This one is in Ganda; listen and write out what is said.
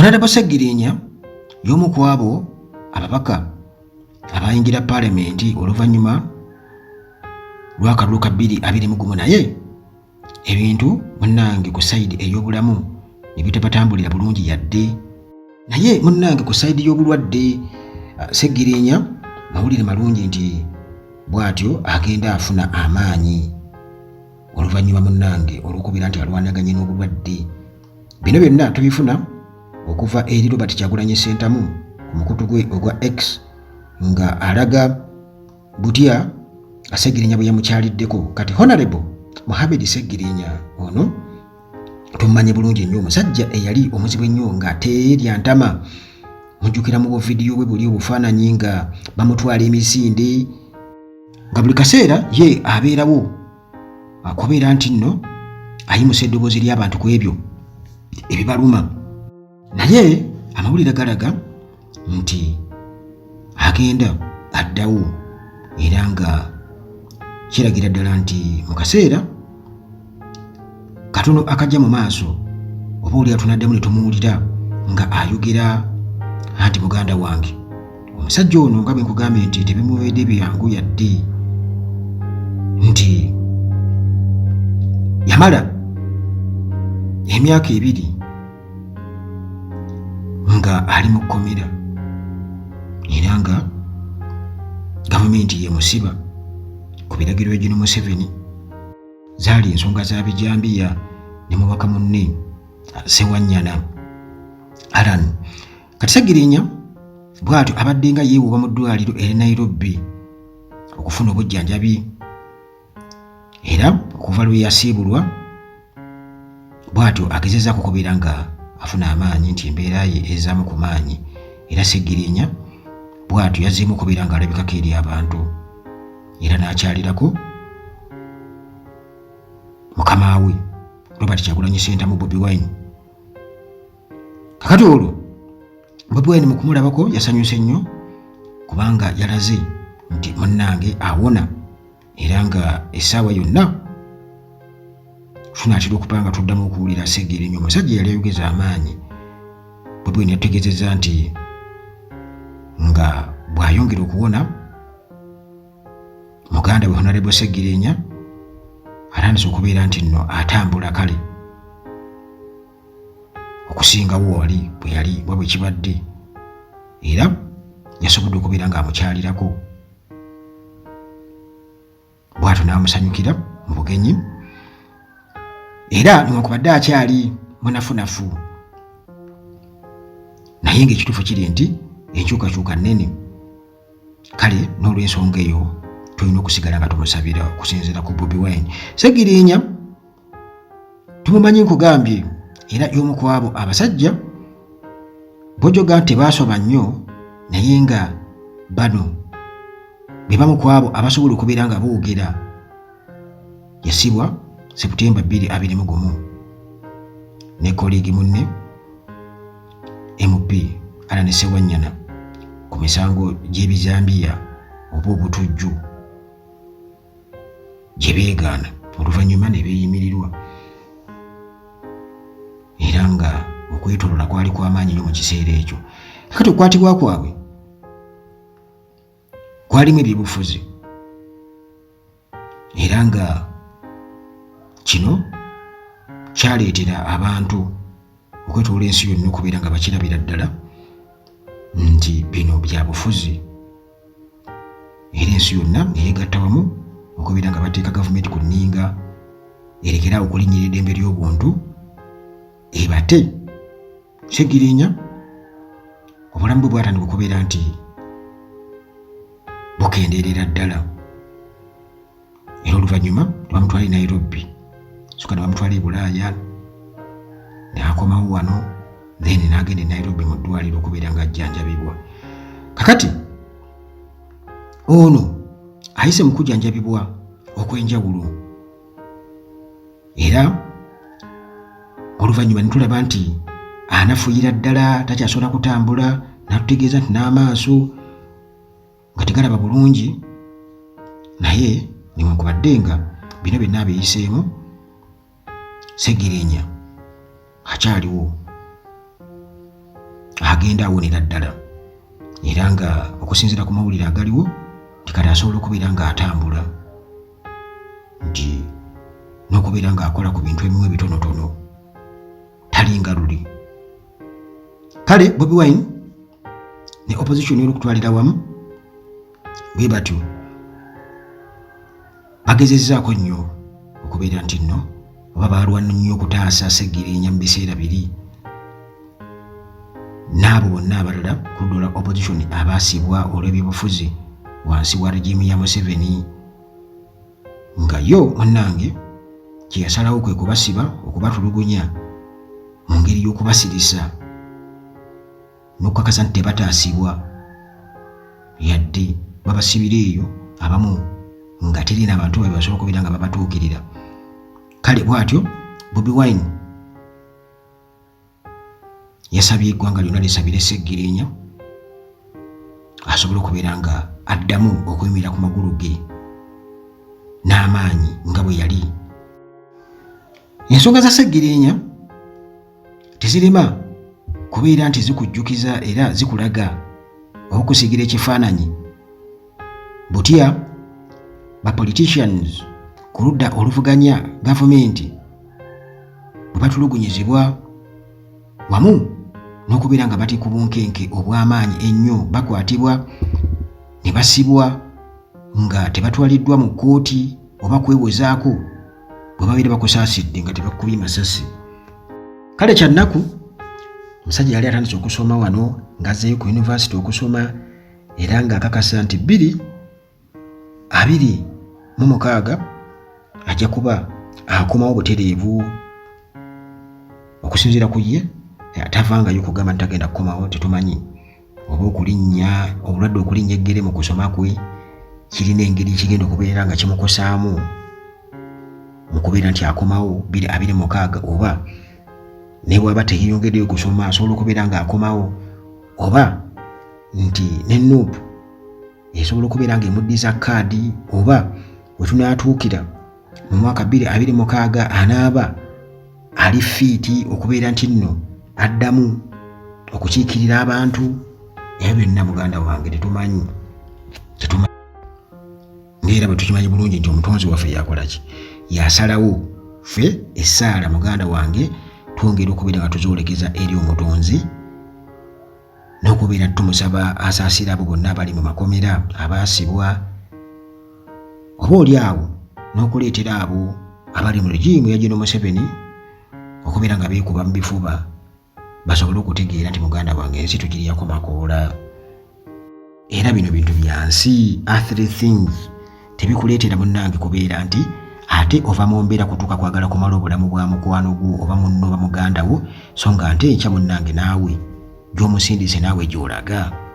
Honorable Sseggirinya y'omu ku abo ababaka abayingira paalamenti oluvannyuma lw'akalulu ka 2021 naye ebintu munnange ku sayidi ey'obulamu ne bitabatambulira bulungi yadde. Naye munnange ku sayidi y'obulwadde Sseggirinya mawulire malungi nti bw'atyo agenda afuna amaanyi oluvannyuma munnange olw'okubira nti alwanaganye n'obulwadde. Bino byonna tubifuna okuva eri Robert Kyagulanyi Ssentamu ku mukutu gwe ogwa X nga alaga butya Sseggirinya bwe yamukyaliddeko. Kati Honorable Mohamed Sseggirinya ono tumanye bulungi nnyo omusajja eyali omuzibu ennyo nga teerya ntama. Mujjukira mu buvidiyo bwe buli obufaananyi nga bamutwala emisinde nga buli kaseera ye abeerawo akubeera nti nno ayimusa eddoboozi ly'abantu ku ebyo ebibaluma. Naye amawulire galaga nti agenda addawo era nga kiragira ddala nti mu kaseera katono akajja mu maaso oba oli atunaddamu ne tumuwulira nga ayogera anti muganda wange omusajja ono nga bwe nkugambye nti tebimuweedde byangu yadde nti yamala emyaka 2 nga ali mu kkomera era nga gavumenti yemusiba ku biragiro bya Museveni. Zaali ensonga za bijambiya ne mubaka munne Ssewanyana Alan. Kati Sseggirinya bw'atyo abadde nga yeewuuba mu ddwaliro eri Nairobi okufuna obujjanjabi era okuva lwe yasiibulwa bw'atyo agezezzaako okubeera nga afuna amaanyi nti embeera ye ezaamu ku maanyi. Era Sseggirinya bw'atyo yazzeemu okubeera nga alabikako eri abantu era n'akyalirako mukama we Robert Kyagulanyi Ssentamu Bobi Wine. Kakati olwo Bobi Wine mu kumulabako yasanyuse nnyo kubanga yalaze nti munnange awona era nga essaawa yonna tunaatera okupanga tuddamu okuwulira Sseggirinya omusajja yali ayogeza amaanyi. Bobi Wine yategeezezza nti nga bw'ayongera okuwona muganda we Honorable Sseggirinya atandise okubeera nti nno atambula kale okusingawo wali bwe yali bwe kibadde era yasobodde okubeera ng'amukyalirako bw'atyo n'amusanyukira mu bugenyi era newankubadde akyali munafunafu naye ng'ekituufu kiri nti enkyukakyuka nnene. Kale n'olw'ensonga eyo tulina okusigala nga tumusabira okusinziira ku Bobi Wine. Sseggirinya tumumanyi nkugambye era y'omu ku abo abasajja bojoga tebaasoma nnyo naye nga bano be bamu ku abo abasobola okubeera nga boogera. Yasibwa Septemba 2021 ne kolegi munne MP Alan Ssewanyana ku misango gy'ebizambiya oba obutujju gye beegaana oluvannyuma ne beeyimirirwa era nga okwetolola kwali kw'amaanyi nnyo mu kiseera ekyo. Kati okukwatibwa kwabwe kwalimu ebyobufuzi era nga kino kyaleetera abantu okwetoola ensi yonna okubeera nga bakirabira ddala nti bino bya bufuzi era ensi yonna neyeegatta wamu okubeera nga bateeka gavumenti ku nninga erekeraawo okulinnyira eddembe ly'obuntu ebate. Sseggirinya obulamu bwe bwatandika okubeera nti bukendeerera ddala era oluvannyuma bamutwala e Nairobi soka ne bamutwala e Bulaaya n'akomawo wano then n'agenda e Nairobi mu ddwaliro okubeera nga ajjanjabibwa. Kakati ono ayise mu kujjanjabibwa okw'enjawulo era oluvannyuma ne tulaba nti anafuuyira ddala takyasobola kutambula n'atutegeeza nti n'amaaso nga tegalaba bulungi naye newankubadde nga bino byonna abeeyiseemu Sseggirinya akyaliwo agenda awonera ddala era nga okusinziira ku mawulire agaliwo nti kati asobola okubeera nga atambula nti n'okubeera ng'akola ku bintu ebimu ebitonotono talinga luli. Kale Bobi Wine ne opposition y'olukutwalira wamu bwe batyo bagezezzaako nnyo okubeera nti nno oba baalwana nnyo okutaasa Sseggirinya mu biseera biri n'abo bonna abalala ku ludda lwa opposition abaasibwa olw'ebyobufuzi wansi wa regimu ya Museveni nga yo munnange kye yasalawo kwe kubasiba okubatulugunya mu ngeri y'okubasirisa n'okukakasa nti tebataasibwa yadde babasibira eyo abamu nga terina abantu bwe basobola okubeera nga babatuukirira. Kale bw'atyo Bobi Wine yasabye eggwanga lyonna lisabire Sseggirinya asobole okubeera nga addamu okuyimirira ku magulu ge n'amaanyi nga bwe yali. Ensonga za Sseggirinya tezirema kubeera nti zikujjukiza era zikulaga okusigira ekifaananyi butya ba politicians ku ludda oluvuganya gavumenti bwe batulugunyizibwa wamu n'okubeera nga bati ku bunkenke obw'amaanyi ennyo bakwatibwa ne basibwa nga tebatwaliddwa mu kkooti oba kwewozaako bwe babeera bakusaasidde nga tebakubye masasi. Kale kyannaku omusajja yali atandise okusoma wano ng'azzeeyo ku yunivasite okusoma era ng'akakasa nti 2026 ajja kuba akomawo butereevu okusinziira ku ye atavangayo kugamba nti tagenda kukomawo. Tetumanyi oba okulinnya obulwadde okulinnya eggere mu kusoma kwe kirina engeri kigenda okubeera nga kimukosaamu mu kubeera nti akomawo 2026 oba ne bw'aba teyeeyongeddeyo kusoma asobola okubeera ng'akomawo oba nti ne NUP esobola okubeera ng'emuddiza kaadi oba we tunaatuukira mu mwaka 2026 anaaba ali fiiti okubeera nti nno addamu okukiikirira abantu. Ebyo byonna muganda wange tetumanyi ng'era bwe tukimanyi bulungi nti omutonzi waffe yakola ki, yasalawo ffe essaala muganda wange twongera okubeera nga tuzoolekeza eri omutonzi n'okubeera tumusaba asaasira abo bonna abali mu makomera abaasibwa oba oli awo n'okuleetera abo abali mu regimu ya General Museveni okubeera nga beekuba mu bifuba basobole okutegeera nti muganda wange ensi tugiryako makoola. Era bino bintu bya nsi, earthly things, tebikuleetera munnange kubeera nti ate ova mu mbeera kutuuka kwagala kumala obulamu bwa mukwano gwo oba munno oba muganda wo so nga nte enkya munnange naawe gy'omusindise naawe gy'olaga.